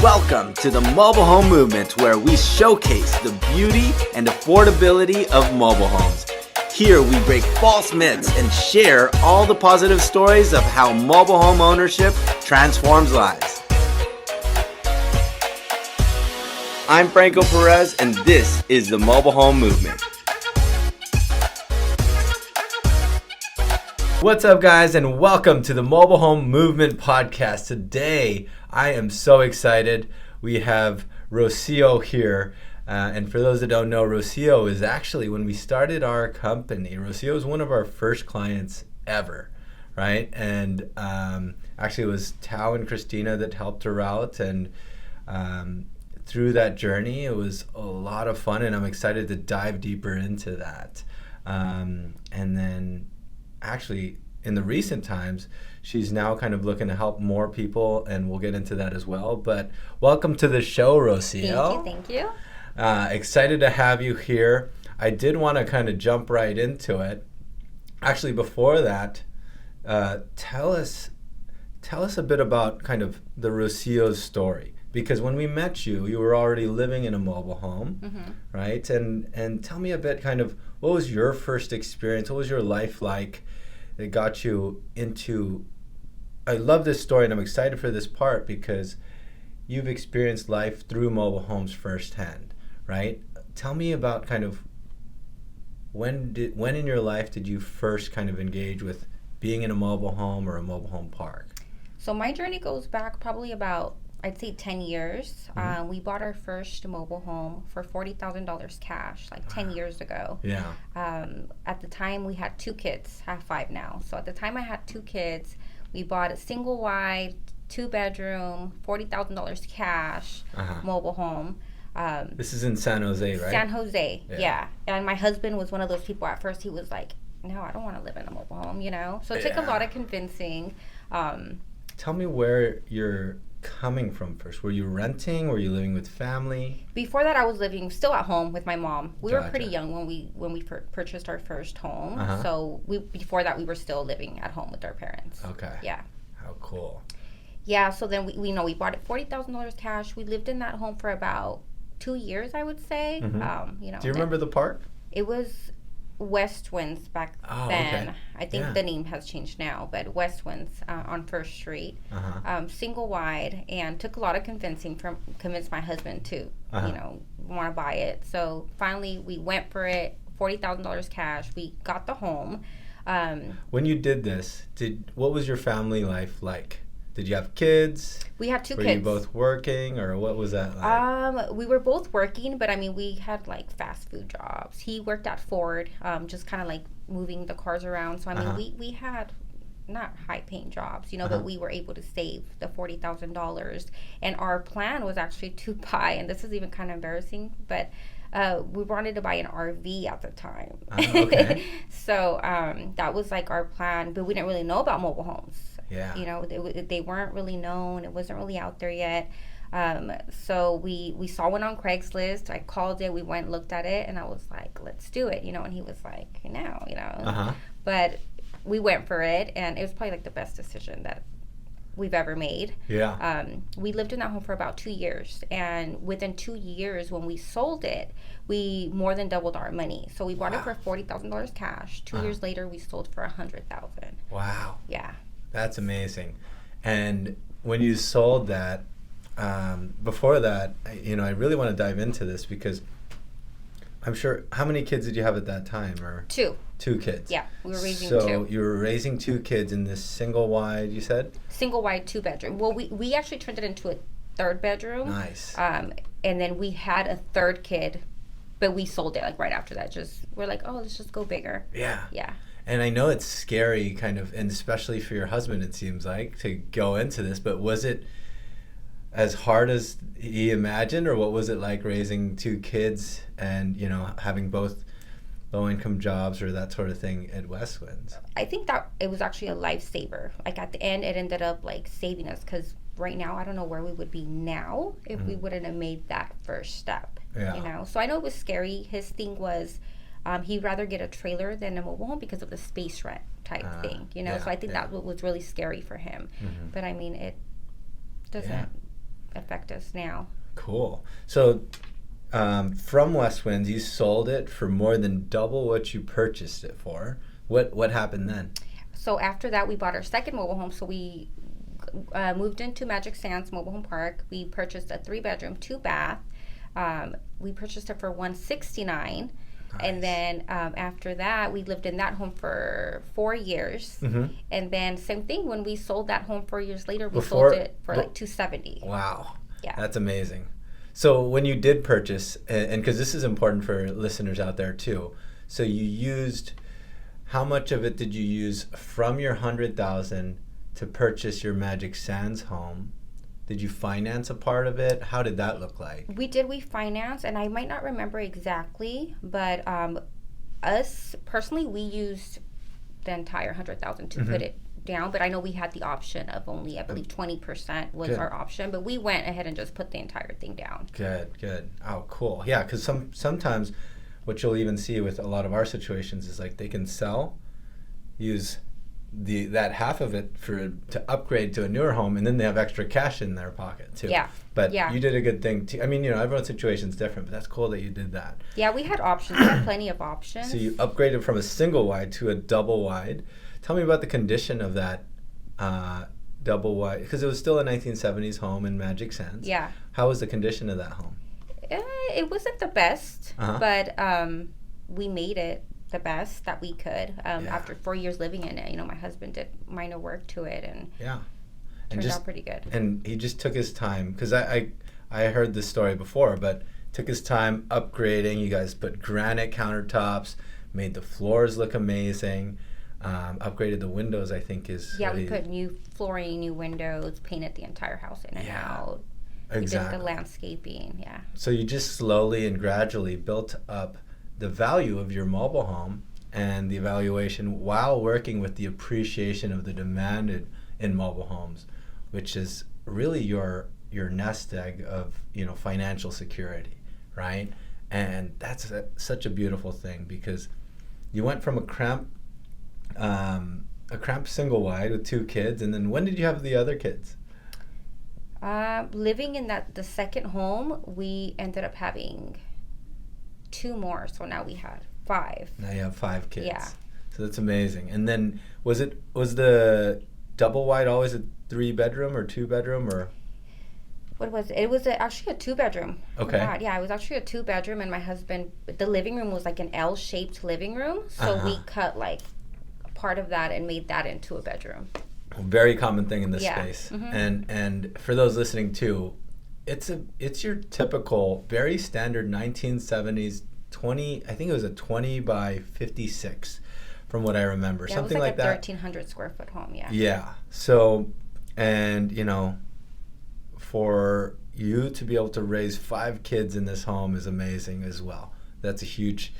Welcome to the mobile home movement, where we showcase the beauty and affordability of mobile homes. Here we break false myths and share all the positive stories of how mobile home ownership transforms lives. I'm Franco Perez, and this is the mobile home movement. What's up, guys, and welcome to the Mobile Home Movement podcast. Today, I am so excited. We have Rocio here. And for those that don't know, Rocio is actually, when we started our company, Rocio is one of our first clients ever, right? And actually, it was Tao and Christina that helped her out. And through that journey, it was a lot of fun, and I'm excited to dive deeper into that. And then actually, in the recent times, she's now kind of looking to help more people, and we'll get into that as well. But welcome to the show, Rocio. Thank you. Excited to have you here. I did want to kind of jump right into it. Actually, before that, tell us a bit about kind of the Rocio's story. Because when we met you, you were already living in a mobile home, right? And tell me a bit kind of, what was your first experience? What was your life like that got you into... I love this story, and I'm excited for this part because you've experienced life through mobile homes firsthand, right? Tell me about kind of when in your life did you first kind of engage with being in a mobile home or a mobile home park? So my journey goes back probably about, I'd say 10 years. We bought our first mobile home for $40,000 cash, like 10 years ago. Yeah. At the time, we had 2 kids. I have 5 now. So at the time I had 2 kids, we bought a single wide, 2-bedroom, $40,000 cash mobile home. This is in San Jose, right? San Jose, yeah. And my husband was one of those people. At first, he was like, no, I don't want to live in a mobile home, you know? So it took a lot of convincing. Tell me where you're coming from first. Were you renting? Were you living with family? Before that, I was living still at home with my mom. We Gotcha. were pretty young when we purchased our first home. So before that, we were still living at home with our parents. Okay. Yeah. How cool. Yeah. So then we bought it $40,000 cash. We lived in that home for about 2 years, I would say. Do you remember the park? It was West Winds back then. Okay. I think the name has changed now, but West Winds on First Street, single wide, and took a lot of convincing from convince my husband to want to buy it. So finally, we went for it. $40,000 cash. We got the home. When you did this, what was your family life like? Did you have kids? We had 2 kids. Were you both working, or what was that like? We were both working, but I mean, we had like fast food jobs. He worked at Ford, just kind of like moving the cars around. So I mean, we had not high-paying jobs, but we were able to save the $40,000. And our plan was actually to buy, and this is even kind of embarrassing, but we wanted to buy an RV at the time. Okay. So that was like our plan, but we didn't really know about mobile homes. Yeah. They weren't really known. It wasn't really out there yet. So we saw one on Craigslist. I called it. We went and looked at it, and I was like, let's do it, and he was like, no. But we went for it, and it was probably like the best decision that we've ever made. Yeah. We lived in that home for about 2 years, and within 2 years, when we sold it, we more than doubled our money. So we bought it for $40,000 cash. 2 years later, we sold for $100,000. Wow. Yeah. That's amazing. And when you sold that, before that, I really want to dive into this because I'm sure, how many kids did you have at that time? Or 2. 2 kids. Yeah, we were raising 2. So you were raising 2 kids in this single wide, you said? Single wide 2-bedroom. Well, we actually turned it into a 3rd bedroom. Nice. And then we had a 3rd kid, but we sold it like right after that. We're like, let's just go bigger. Yeah. Yeah. And I know it's scary kind of, and especially for your husband, it seems like, to go into this, but was it as hard as he imagined, or what was it like raising 2 kids and, having both low-income jobs or that sort of thing at West Winds? I think that it was actually a lifesaver. Like at the end, it ended up like saving us, because right now, I don't know where we would be now if we wouldn't have made that first step. Yeah. So I know it was scary. His thing was, he'd rather get a trailer than a mobile home because of the space rent type thing, So I think that was really scary for him. But I mean, it doesn't affect us now. Cool. So from West Winds, you sold it for more than double what you purchased it for. What happened then? So after that, we bought our second mobile home. So we moved into Magic Sands Mobile Home Park. We purchased a 3-bedroom, 2-bath. We purchased it for $169,000. Nice. And then after that, we lived in that home for 4 years. Mm-hmm. And then same thing, when we sold that home 4 years later, we sold it for like $270,000. Wow. Yeah. That's amazing. So when you did purchase, and because this is important for listeners out there too, so you used, how much of it did you use from your $100,000 to purchase your Magic Sands home? Did you finance a part of it? How did that look like? We finance, and I might not remember exactly, but us personally, we used the entire $100,000 to put it down. But I know we had the option of only, I believe, 20% was our option. But we went ahead and just put the entire thing down. Good. Oh, cool. Yeah, because sometimes what you'll even see with a lot of our situations is like they can use that half of it to upgrade to a newer home, and then they have extra cash in their pocket too. Yeah. But you did a good thing too. I mean, everyone's situation's different, but that's cool that you did that. Yeah, we had options. We had plenty of options. So you upgraded from a single wide to a double wide. Tell me about the condition of that double wide, because it was still a 1970s home in Magic Sands. Yeah. How was the condition of that home? It wasn't the best, but we made it the best that we could after 4 years living in it. My husband did minor work to it, and turned out pretty good. And he just took his time, because I heard this story before, but took his time upgrading. You guys put granite countertops, made the floors look amazing, upgraded the windows, I think is... Yeah, we put new flooring, new windows, painted the entire house in and out. Exactly. We did the landscaping, So you just slowly and gradually built up the value of your mobile home and the evaluation while working with the appreciation of the demand in mobile homes, which is really your nest egg of financial security, right? And that's such a beautiful thing, because you went from a cramped single wide with 2 kids, and then when did you have the other kids? Living in the second home, we ended up having 2 more, so now we had 5. Now you have 5 kids. Yeah. So that's amazing. And then was the double wide always a 3-bedroom or 2-bedroom, or? What was it? It was actually a 2-bedroom. Okay. Yeah, it was actually a 2-bedroom, and my husband, the living room was like an L-shaped living room, so we cut like part of that and made that into a bedroom. Very common thing in this space. Mm-hmm. And for those listening too, it's your typical, very standard 1970s 20. I think it was a 20 by 56, from what I remember. Yeah, something it was like that. 1,300 square foot home. Yeah. Yeah. So, and for you to be able to raise 5 kids in this home is amazing as well. That's a huge,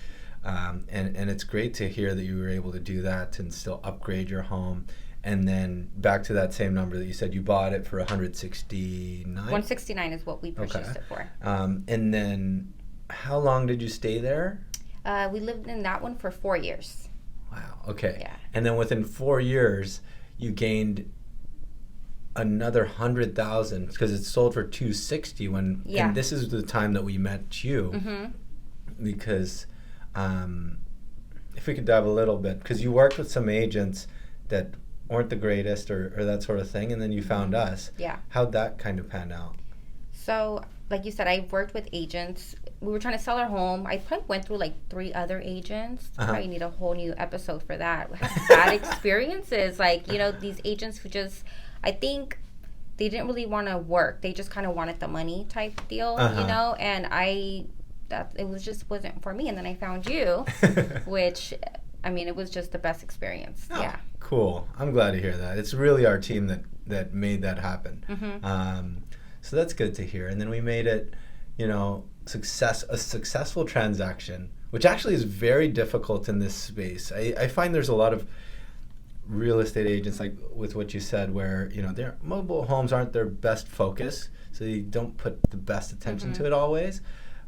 and it's great to hear that you were able to do that and still upgrade your home. And then back to that same number that you said, you bought it for $169. $169 is what we purchased it for. And then, how long did you stay there? We lived in that one for 4 years. Wow. Okay. Yeah. And then within 4 years, you gained another $100,000, because it sold for $260 when. Yeah. And this is the time that we met you. Mm-hmm. Because, if we could dive a little bit, because you worked with some agents that weren't the greatest or that sort of thing, and then you found us. Yeah. How'd that kind of pan out? So, like you said, I worked with agents. We were trying to sell our home. I probably went through like 3 other agents. Probably need a whole new episode for that. We had bad experiences. Like, these agents who just, I think they didn't really want to work. They just kind of wanted the money type deal, and wasn't for me. And then I found you, which, it was just the best experience. Oh, yeah. Cool. I'm glad to hear that. It's really our team that made that happen. Mm-hmm. So that's good to hear. And then we made it, a successful transaction, which actually is very difficult in this space. I find there's a lot of real estate agents, like with what you said, where, their mobile homes aren't their best focus, so you don't put the best attention to it always.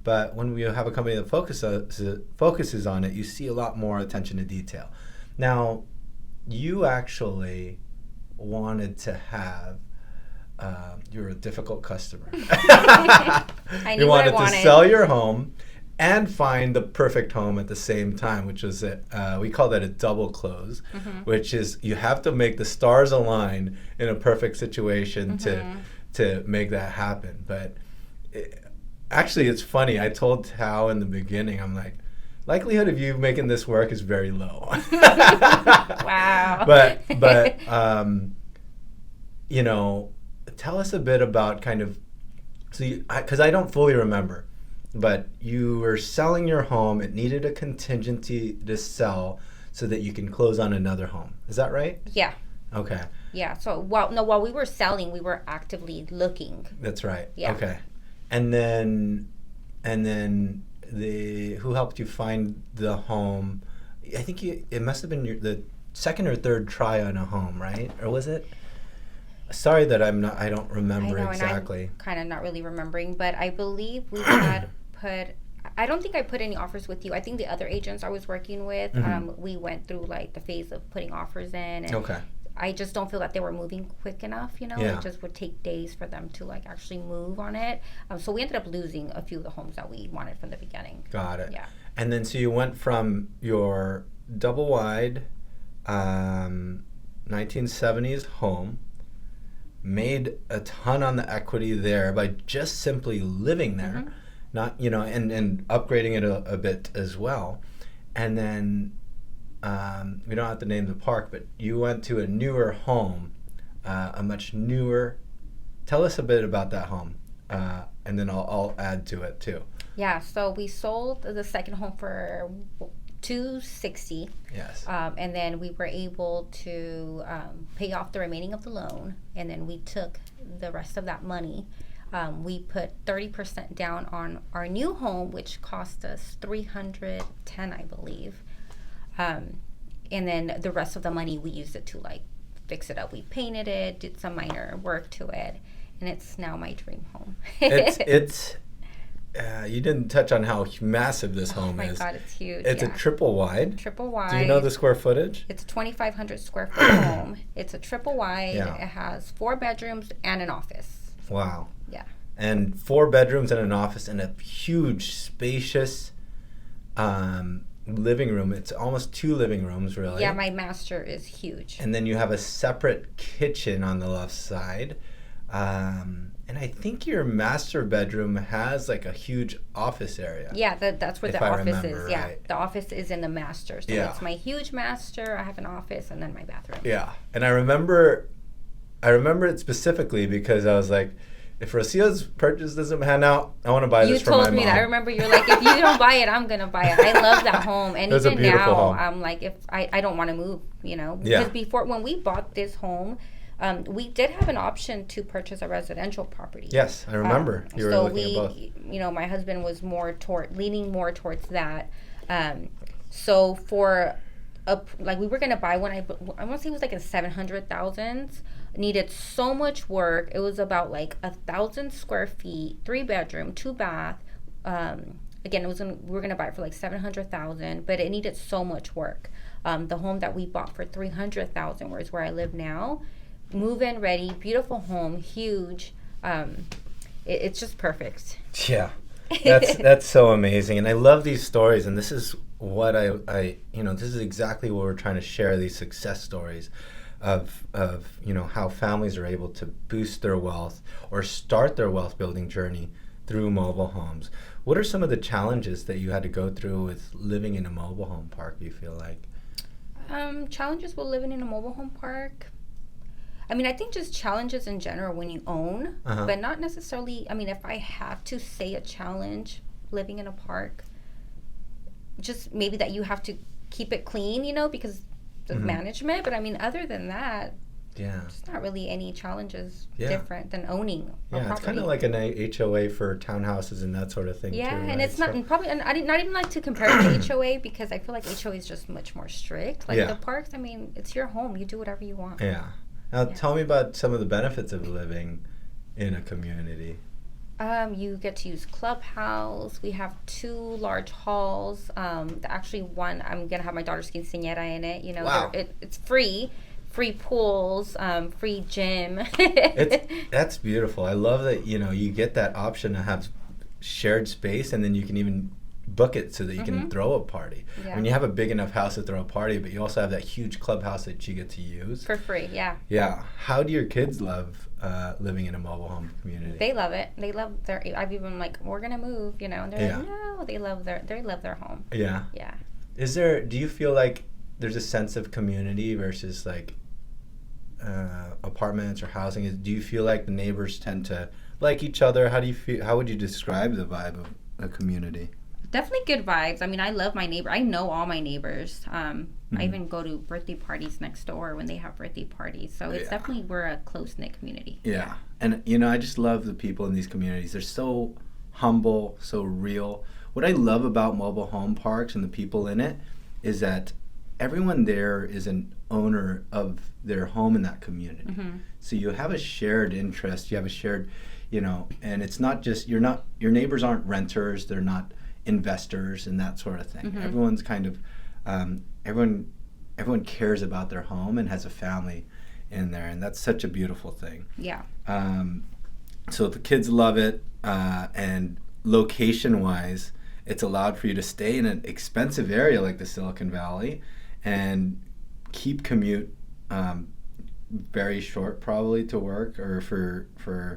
But when we have a company that focuses on it, you see a lot more attention to detail. Now, you actually wanted to have you were a difficult customer. I knew You what I wanted to sell your home and find the perfect home at the same time, which is we call that a double close, which is you have to make the stars align in a perfect situation to make that happen. But actually, it's funny. I told Tao in the beginning, I'm like, likelihood of you making this work is very low. Wow. But you know, tell us a bit about kind of, because I don't fully remember, but you were selling your home. It needed a contingency to sell so that you can close on another home. Is that right? Yeah. Okay. Yeah. So while we were selling, we were actively looking. That's right. Yeah. Okay. And then who helped you find the home? I think it must have been the second or third try on a home, right? Or was it? Sorry that I don't remember exactly. And I'm kind of not really remembering, but I believe we had I don't think I put any offers with you. I think the other agents I was working with, we went through like the phase of putting offers in. And okay. I just don't feel that they were moving quick enough, Yeah. It just would take days for them to like actually move on it. So we ended up losing a few of the homes that we wanted from the beginning. Got it. Yeah. And then so you went from your double wide 1970s home, made a ton on the equity there by just simply living there, not and upgrading it a bit as well. And then we don't have to name the park, but you went to a newer home, a much newer. Tell us a bit about that home, and then I'll add to it too. Yeah, so we sold the second home for $260. Yes. And then we were able to pay off the remaining of the loan, and then we took the rest of that money. We put 30% down on our new home, which cost us $310, I believe. And then the rest of the money we used it to like fix it up. We painted it, did some minor work to it, and it's now my dream home. It's you didn't touch on how massive this home is. Oh my God, it's huge. It's a triple wide. Triple wide. Do you know the square footage? It's a 2,500 square foot home. It's a triple wide. Yeah. It has 4 bedrooms and an office. Wow. Yeah. And 4 bedrooms and an office and a huge, spacious living room. It's almost 2 living rooms, really. Yeah, my master is huge. And then you have a separate kitchen on the left side. And I think your master bedroom has like a huge office area. Yeah, that's where if the I office remember is. Yeah, right. the office is in the master. So Yeah. it's my huge master. I have an office and then my bathroom. Yeah, and I remember it specifically because I was like, if Rocio's purchase doesn't pan out, I want to buy this for my mom. You told me that. I remember you're like, if you don't buy it, I'm going to buy it. I love that home. And It's a even beautiful now, home. I'm like, if I don't want to move, Because Yeah. before, when we bought this home, we did have an option to purchase a residential property. Yes, I remember. You were looking at both. My husband was leaning more towards that. So for we were gonna buy one. I want to say it was like in 700,000. Needed so much work. It was about like 1,000 square feet, 3 bedroom, 2 bath. Again, we were gonna buy it for like 700,000, but it needed so much work. The home that we bought for 300,000, whereas where I live now. Move-in ready, beautiful home, huge. It's just perfect. Yeah, that's so amazing, and I love these stories. And this is what I this is exactly what we're trying to share. These success stories of how families are able to boost their wealth or start their wealth building journey through mobile homes. What are some of the challenges that you had to go through with living in a mobile home park? You feel like challenges with living in a mobile home park. I mean, I think just challenges in general when you own, but not necessarily. I mean, if I have to say a challenge living in a park, just maybe that you have to keep it clean, because of management. But I mean, other than that, there's not really any challenges different than owning a property. It's kind of like an HOA for townhouses and that sort of thing. Yeah, too, and right? it's not probably. And I did not even like to compare it to HOA because I feel like HOA is just much more strict. Like the parks, I mean, it's your home. You do whatever you want. Yeah. Now, tell me about some of the benefits of living in a community. You get to use clubhouse. We have 2 large halls. Actually, one I'm gonna have my daughter's quinceañera in it. Wow. It's free free pools, free gym. That's beautiful. I love that, you get that option to have shared space, and then you can even book it so that you can throw a party. Yeah. When you have a big enough house to throw a party, but you also have that huge clubhouse that you get to use. For free, yeah. Yeah. How do your kids love living in a mobile home community? They love it. They love I've even like, we're going to move, and they're like, no, they love their home. Yeah. Yeah. Do you feel like there's a sense of community versus like apartments or housing? Do you feel like the neighbors tend to like each other? How would you describe the vibe of a community? Definitely good vibes. I mean, I love my neighbor. I know all my neighbors. I even go to birthday parties next door when they have birthday parties. So it's definitely, we're a close-knit community. Yeah. And, I just love the people in these communities. They're so humble, so real. What I love about mobile home parks and the people in it is that everyone there is an owner of their home in that community. So you have a shared interest. You have a shared, and it's not just, your neighbors aren't renters. They're not investors and that sort of thing. Everyone's kind of everyone cares about their home and has a family in there, and that's such a beautiful thing. Yeah. So the kids love it, and location wise, it's allowed for you to stay in an expensive area like the Silicon Valley and keep commute very short probably to work or for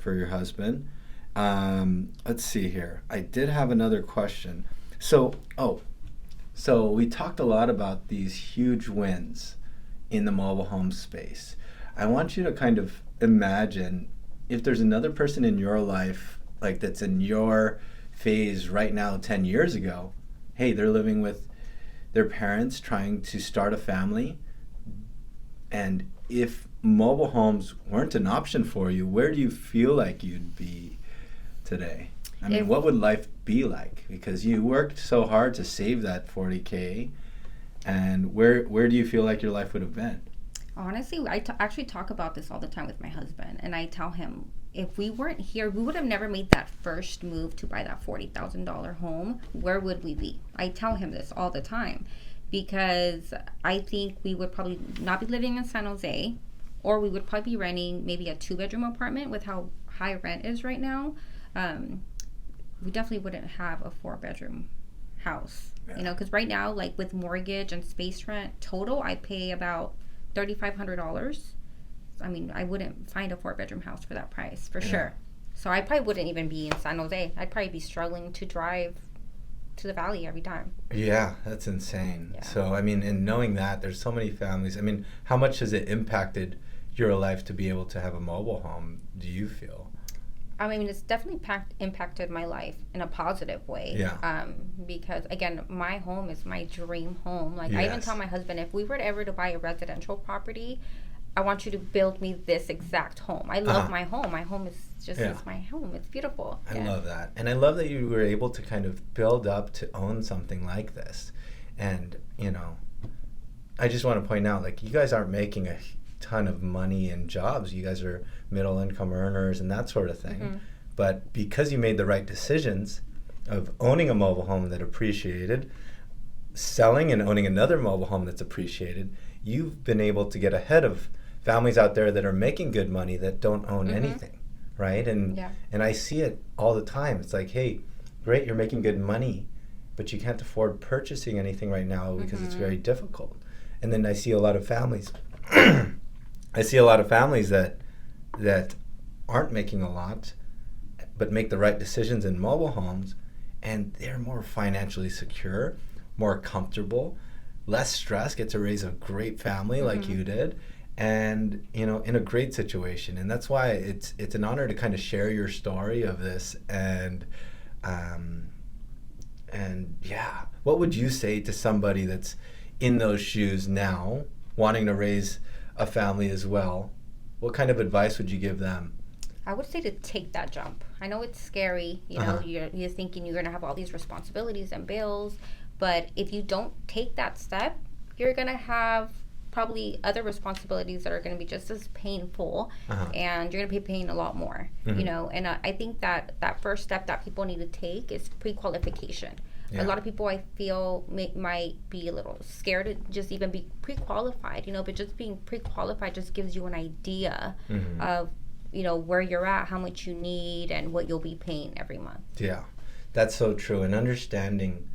your husband. Let's see here. I did have another question. So we talked a lot about these huge wins in the mobile home space. I want you to kind of imagine if there's another person in your life, like that's in your phase right now 10 years ago. Hey, they're living with their parents trying to start a family. And if mobile homes weren't an option for you, where do you feel like you'd be today? I mean, what would life be like? Because you worked so hard to save that $40K, and where do you feel like your life would have been? Honestly, I actually talk about this all the time with my husband, and I tell him, if we weren't here, we would have never made that first move to buy that $40,000 home. Where would we be? I tell him this all the time, because I think we would probably not be living in San Jose, or we would probably be renting maybe a 2-bedroom apartment with how high rent is right now. We definitely wouldn't have a 4-bedroom house, because right now, like with mortgage and space rent total, I pay about $3,500. I mean, I wouldn't find a 4-bedroom house for that price for sure. So I probably wouldn't even be in San Jose. I'd probably be struggling to drive to the valley every time. Yeah, that's insane. Yeah. So I mean, and knowing that there's so many families, I mean, how much has it impacted your life to be able to have a mobile home, do you feel? I mean, it's definitely impacted my life in a positive way. Yeah. Because, again, my home is my dream home. Like, I even tell my husband, if we were ever to buy a residential property, I want you to build me this exact home. I love my home. My home is just it's my home. It's beautiful. I love that. And I love that you were able to kind of build up to own something like this. And, I just want to point out, like, you guys aren't making a ton of money in jobs. You guys are middle income earners and that sort of thing. But because you made the right decisions of owning a mobile home that appreciated, selling and owning another mobile home that's appreciated, you've been able to get ahead of families out there that are making good money that don't own anything, right? And I see it all the time. It's like, hey, great, you're making good money, but you can't afford purchasing anything right now because it's very difficult. And then I see a lot of families that aren't making a lot, but make the right decisions in mobile homes, and they're more financially secure, more comfortable, less stress, get to raise a great family like you did, and in a great situation. And that's why it's an honor to kind of share your story of this. And what would you say to somebody that's in those shoes now, wanting to raise a family as well? What kind of advice would you give them? I would say to take that jump. I know it's scary, you're thinking you're going to have all these responsibilities and bills, but if you don't take that step, you're going to have probably other responsibilities that are going to be just as painful, and you're going to be paying a lot more, and I think that first step that people need to take is pre-qualification. A lot of people, I feel, might be a little scared to just even be pre-qualified, but just being pre-qualified just gives you an idea of, where you're at, how much you need, and what you'll be paying every month. Yeah, that's so true. And understanding,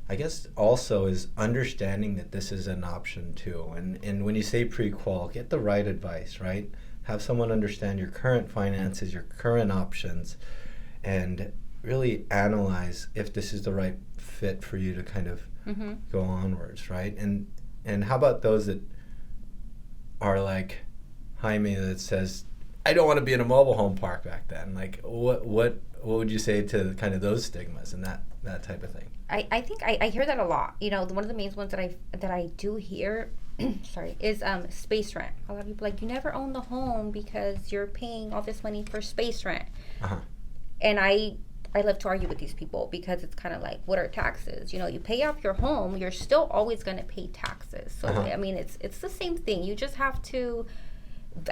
I guess, also is understanding that this is an option too. And when you say pre-qual, get the right advice, right? Have someone understand your current finances, your current options, and really analyze if this is the right fit for you to kind of go onwards, right? And how about those that are like Jaime that says, I don't want to be in a mobile home park back then. Like, what would you say to kind of those stigmas and that type of thing? I think I hear that a lot. One of the main ones that I do hear, sorry, is space rent. A lot of people like, you never own the home because you're paying all this money for space rent. And I love to argue with these people because it's kind of like, what are taxes? You pay off your home, you're still always going to pay taxes. So I mean, it's the same thing. You just have to.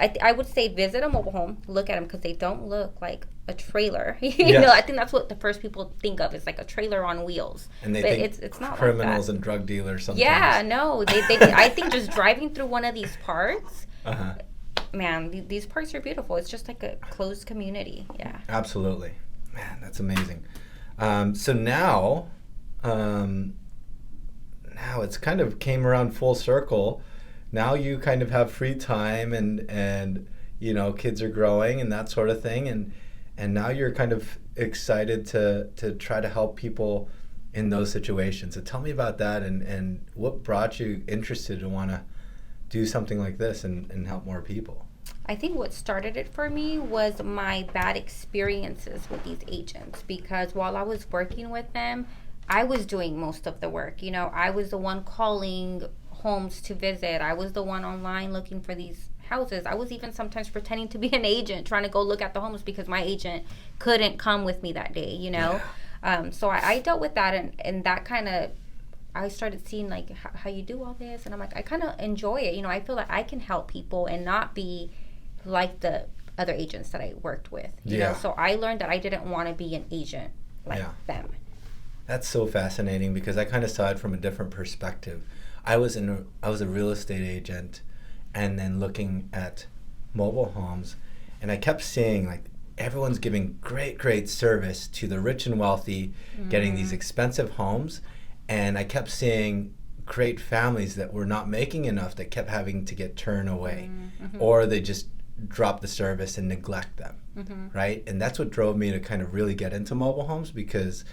I would say visit a mobile home, look at them because they don't look like a trailer. I think that's what the first people think of is like a trailer on wheels. And they think it's not criminals like and drug dealers sometimes. Yeah, no. They I think just driving through one of these parks, man, these parks are beautiful. It's just like a closed community. Yeah. Absolutely. Man, that's amazing. So now it's kind of came around full circle. Now you kind of have free time and kids are growing and that sort of thing, and now you're kind of excited to try to help people in those situations. So tell me about that and what brought you interested to want to do something like this and help more people. I think what started it for me was my bad experiences with these agents, because while I was working with them, I was doing most of the work. I was the one calling homes to visit. I was the one online looking for these houses. I was even sometimes pretending to be an agent trying to go look at the homes because my agent couldn't come with me that day, So I dealt with that, and that kind of, I started seeing like how you do all this, and I'm like, I kind of enjoy it. I feel like I can help people and not be like the other agents that I worked with, you know. So I learned that I didn't want to be an agent like them. That's so fascinating because I kind of saw it from a different perspective. I was a real estate agent, and then looking at mobile homes, and I kept seeing like everyone's giving great service to the rich and wealthy, getting these expensive homes, and I kept seeing great families that were not making enough that kept having to get turned away, or they just drop the service and neglect them, right? And that's what drove me to kind of really get into mobile homes, because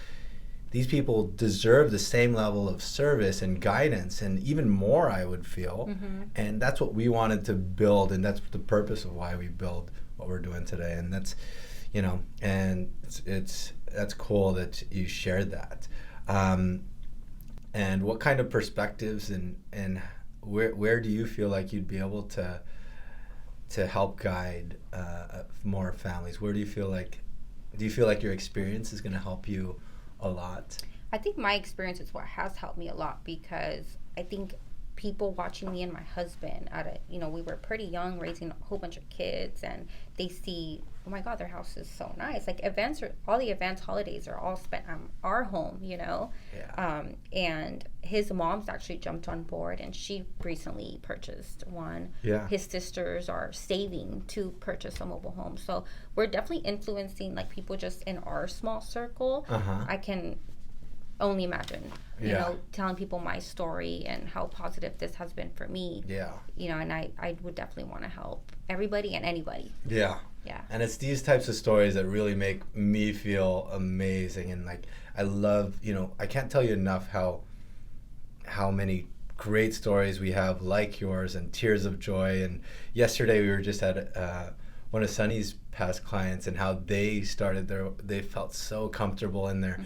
these people deserve the same level of service and guidance, and even more, I would feel. And that's what we wanted to build, and that's the purpose of why we build what we're doing today. And that's, and that's cool that you shared that. And what kind of perspectives and where do you feel like you'd be able to help guide more families? Where do you feel like your experience is going to help you a lot? I think my experience is what has helped me a lot, because I think people watching me and my husband we were pretty young, raising a whole bunch of kids, and they see, oh my God, their house is so nice. Like all the events, holidays are all spent on our home, and his mom's actually jumped on board, and she recently purchased one. His sisters are saving to purchase a mobile home. So we're definitely influencing like people just in our small circle. I can only imagine, telling people my story and how positive this has been for me. And I would definitely want to help everybody and anybody. And it's these types of stories that really make me feel amazing. And like, I love, I can't tell you enough how many great stories we have like yours, and tears of joy. And yesterday we were just at one of Sunny's past clients, and how they felt so comfortable in there.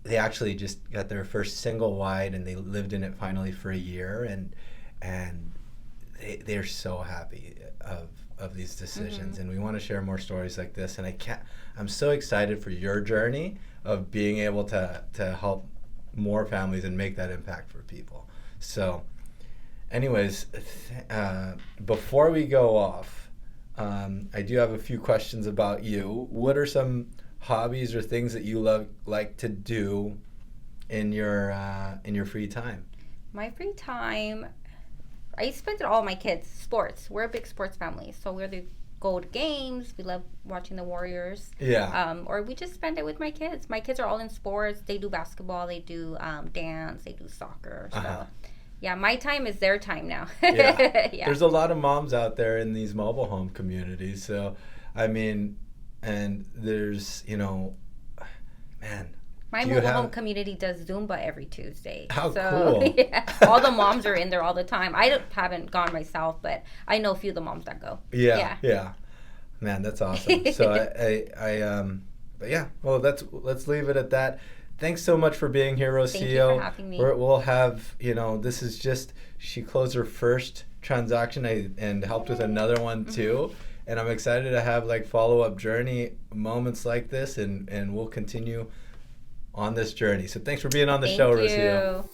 They actually just got their first single wide, and they lived in it finally for a year, and they're so happy of these decisions. And we want to share more stories like this, and I'm so excited for your journey of being able to help more families and make that impact for people. So anyways, before we go off, I do have a few questions about you. What are some hobbies or things that you like to do in your free time? My free time, I spend it all on my kids. Sports. We're a big sports family, so we either go to games. We love watching the Warriors. Yeah. Or we just spend it with my kids. My kids are all in sports. They do basketball. They do dance. They do soccer. So, yeah, my time is their time now. Yeah. Yeah. There's a lot of moms out there in these mobile home communities. So, I mean, and there's, man. My mobile home community does Zumba every Tuesday. How cool. Yeah, all the moms are in there all the time. I haven't gone myself, but I know a few of the moms that go. Yeah. Man, that's awesome. So but yeah, well, let's leave it at that. Thanks so much for being here, Rocio. Thank you for having me. We'll have, this is just, she closed her first transaction and helped with another one too. And I'm excited to have like follow-up journey moments like this, and we'll continue on this journey. So thanks for being on the show, Rocio.